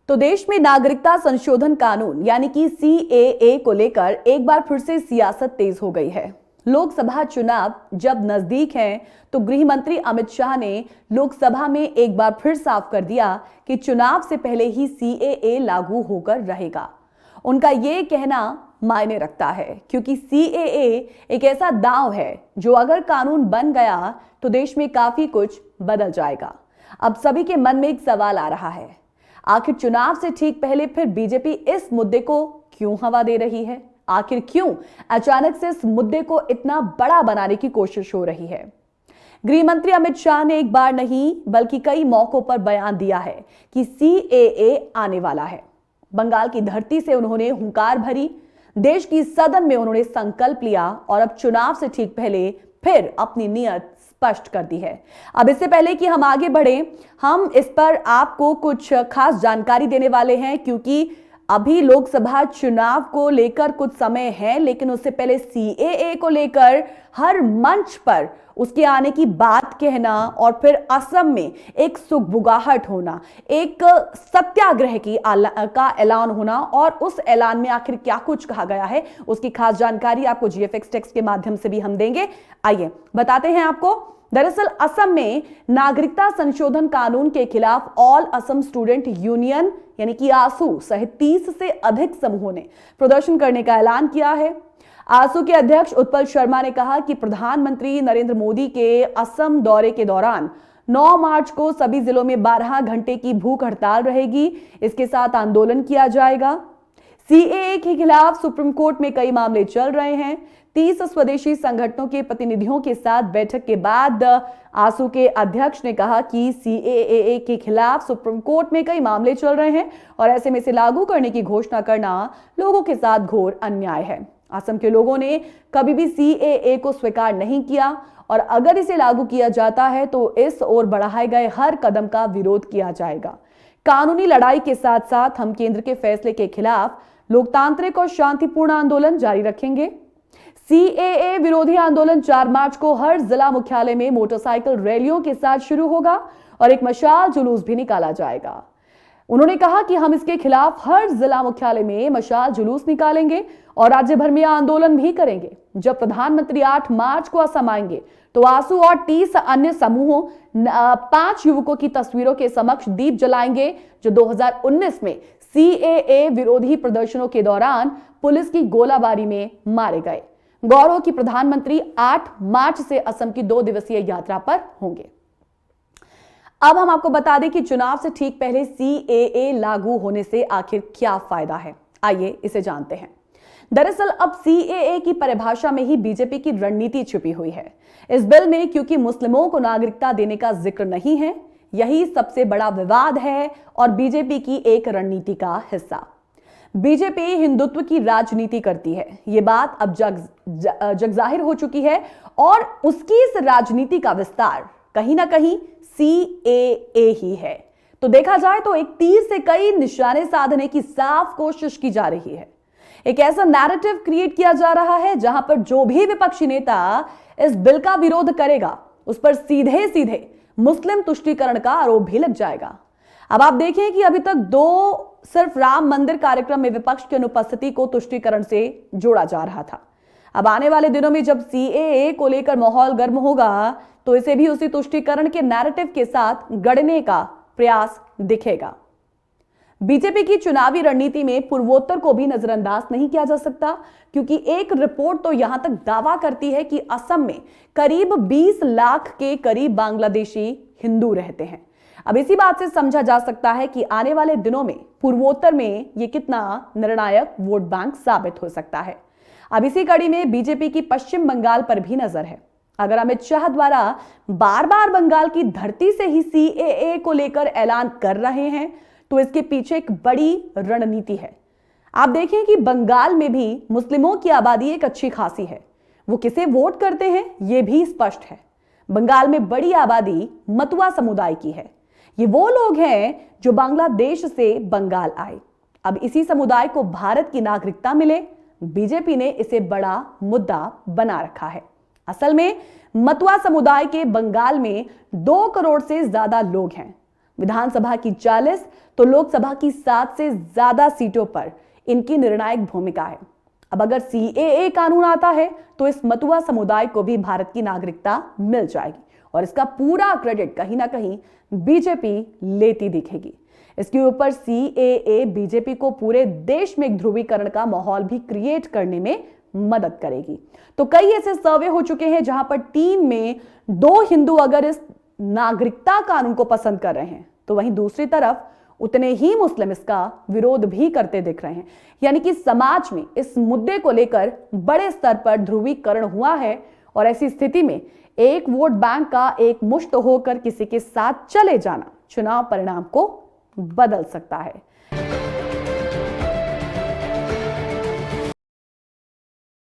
तो देश में नागरिकता संशोधन कानून यानी कि सीएए को लेकर एक बार फिर से सियासत तेज हो गई है। लोकसभा चुनाव जब नजदीक हैं, तो गृह मंत्री अमित शाह ने लोकसभा में एक बार फिर साफ कर दिया कि चुनाव से पहले ही सीएए लागू होकर रहेगा। उनका ये कहना मायने रखता है, क्योंकि सीएए एक ऐसा दांव है जो अगर कानून बन गया तो देश में काफी कुछ बदल जाएगा। अब सभी के मन में एक सवाल आ रहा है, आखिर चुनाव से ठीक पहले फिर बीजेपी इस मुद्दे को क्यों हवा दे रही है? आखिर क्यों अचानक से इस मुद्दे को इतना बड़ा बनाने की कोशिश हो रही है? गृह मंत्री अमित शाह ने एक बार नहीं बल्कि कई मौकों पर बयान दिया है कि सीएए आने वाला है। बंगाल की धरती से उन्होंने हुंकार भरी, देश की सदन में उन्होंने संकल्प लिया और अब चुनाव से ठीक पहले फिर अपनी नीयत स्पष्ट कर दी है। अब इससे पहले कि हम आगे बढ़े, हम इस पर आपको कुछ खास जानकारी देने वाले हैं, क्योंकि अभी लोकसभा चुनाव को लेकर कुछ समय है, लेकिन उससे पहले सीएए को लेकर हर मंच पर उसके आने की बात कहना और फिर असम में एक सुगबुगाहट होना, एक सत्याग्रह का ऐलान होना और उस ऐलान में आखिर क्या कुछ कहा गया है, उसकी खास जानकारी आपको जीएफएक्स टेक्स्ट के माध्यम से भी हम देंगे। आइए बताते हैं आपको। दरअसल असम में नागरिकता संशोधन कानून के खिलाफ ऑल असम स्टूडेंट यूनियन यानी कि आसू सहित 30 से अधिक समूहों ने प्रदर्शन करने का ऐलान किया है। आसू के अध्यक्ष उत्पल शर्मा ने कहा कि प्रधानमंत्री नरेंद्र मोदी के असम दौरे के दौरान 9 मार्च को सभी जिलों में 12 घंटे की भूख हड़ताल रहेगी। इसके साथ आंदोलन किया जाएगा। सीएए के खिलाफ सुप्रीम कोर्ट में कई मामले चल रहे हैं। 30 स्वदेशी संगठनों के प्रतिनिधियों के साथ बैठक के बाद आसू के अध्यक्ष ने कहा कि सीएए के खिलाफ सुप्रीम कोर्ट में कई मामले चल रहे हैं और ऐसे में इसे लागू करने की घोषणा करना लोगों के साथ घोर अन्याय है। असम के लोगों ने कभी भी सीएए को स्वीकार नहीं किया और अगर इसे लागू किया जाता है तो इस ओर बढ़ाए गए हर कदम का विरोध किया जाएगा। कानूनी लड़ाई के साथ साथ हम केंद्र के फैसले के खिलाफ लोकतांत्रिक और शांतिपूर्ण आंदोलन जारी रखेंगे। सीएए विरोधी आंदोलन 4 मार्च को हर जिला मुख्यालय में मोटरसाइकिल रैलियों के साथ शुरू होगा और एक मशाल जुलूस भी निकाला जाएगा। उन्होंने कहा कि हम इसके खिलाफ हर जिला मुख्यालय में मशाल जुलूस निकालेंगे और राज्य भर में आंदोलन भी करेंगे। जब प्रधानमंत्री 8 मार्च को असम आएंगे तो आसू और 30 अन्य समूहों 5 युवकों की तस्वीरों के समक्ष दीप जलाएंगे, जो 2019 में सीएए विरोधी प्रदर्शनों के दौरान पुलिस की गोलाबारी में मारे गए। गौरव की प्रधानमंत्री 8 मार्च से असम की 2 दिवसीय यात्रा पर होंगे। अब हम आपको बता दें कि चुनाव से ठीक पहले सीएए लागू होने से आखिर क्या फायदा है, आइए इसे जानते हैं। दरअसल अब सीएए की परिभाषा में ही बीजेपी की रणनीति छुपी हुई है। इस बिल में क्योंकि मुस्लिमों को नागरिकता देने का जिक्र नहीं है, यही सबसे बड़ा विवाद है और बीजेपी की एक रणनीति का हिस्सा। बीजेपी हिंदुत्व की राजनीति करती है, ये बात अब जग जाहिर हो चुकी है और उसकी इस राजनीति का विस्तार कहीं ना कहीं सीएए ही है। तो देखा जाए तो एक तीर से कई निशाने साधने की साफ कोशिश की जा रही है। एक ऐसा नैरेटिव क्रिएट किया जा रहा है जहां पर जो भी विपक्षी नेता इस बिल का विरोध करेगा उस पर सीधे सीधे मुस्लिम तुष्टीकरण का आरोप भी लग जाएगा। अब आप देखें कि अभी तक सिर्फ राम मंदिर कार्यक्रम में विपक्ष की अनुपस्थिति को तुष्टीकरण से जोड़ा जा रहा था। अब आने वाले दिनों में जब सीएए को लेकर माहौल गर्म होगा तो इसे भी उसी तुष्टीकरण के नैरेटिव के साथ गढ़ने का प्रयास दिखेगा। बीजेपी की चुनावी रणनीति में पूर्वोत्तर को भी नजरअंदाज नहीं किया जा सकता, क्योंकि एक रिपोर्ट तो यहां तक दावा करती है कि असम में करीब 20 लाख के करीब बांग्लादेशी हिंदू रहते हैं। अब इसी बात से समझा जा सकता है कि आने वाले दिनों में पूर्वोत्तर में यह कितना निर्णायक वोट बैंक साबित हो सकता है। अब इसी कड़ी में बीजेपी की पश्चिम बंगाल पर भी नजर है। अगर अमित शाह द्वारा बार बार बंगाल की धरती से ही सीएए को लेकर ऐलान कर रहे हैं तो इसके पीछे एक बड़ी रणनीति है। आप देखें कि बंगाल में भी मुस्लिमों की आबादी एक अच्छी खासी है। वो किसे वोट करते हैं यह भी स्पष्ट है। बंगाल में बड़ी आबादी मतुआ समुदाय की है। ये वो लोग हैं जो बांग्लादेश से बंगाल आए। अब इसी समुदाय को भारत की नागरिकता मिले, बीजेपी ने इसे बड़ा मुद्दा बना रखा है। असल में मतुआ समुदाय के बंगाल में 2 करोड़ से ज्यादा लोग हैं। विधानसभा की 40 तो लोकसभा की 7 से ज्यादा सीटों पर इनकी निर्णायक भूमिका है। अब अगर सीएए कानून आता है तो इस मतुआ समुदाय को भी भारत की नागरिकता मिल जाएगी और इसका पूरा क्रेडिट कहीं ना कहीं बीजेपी लेती दिखेगी। इसके ऊपर सीएए बीजेपी को पूरे देश में एक ध्रुवीकरण का माहौल भी क्रिएट करने में मदद करेगी। तो कई ऐसे सर्वे हो चुके हैं जहां पर 3 में 2 हिंदू अगर इस नागरिकता कानून को पसंद कर रहे हैं तो वहीं दूसरी तरफ उतने ही मुस्लिम इसका विरोध भी करते दिख रहे हैं। यानी कि समाज में इस मुद्दे को लेकर बड़े स्तर पर ध्रुवीकरण हुआ है और ऐसी स्थिति में एक वोट बैंक का एकमुश्त होकर किसी के साथ चले जाना चुनाव परिणाम को बदल सकता है।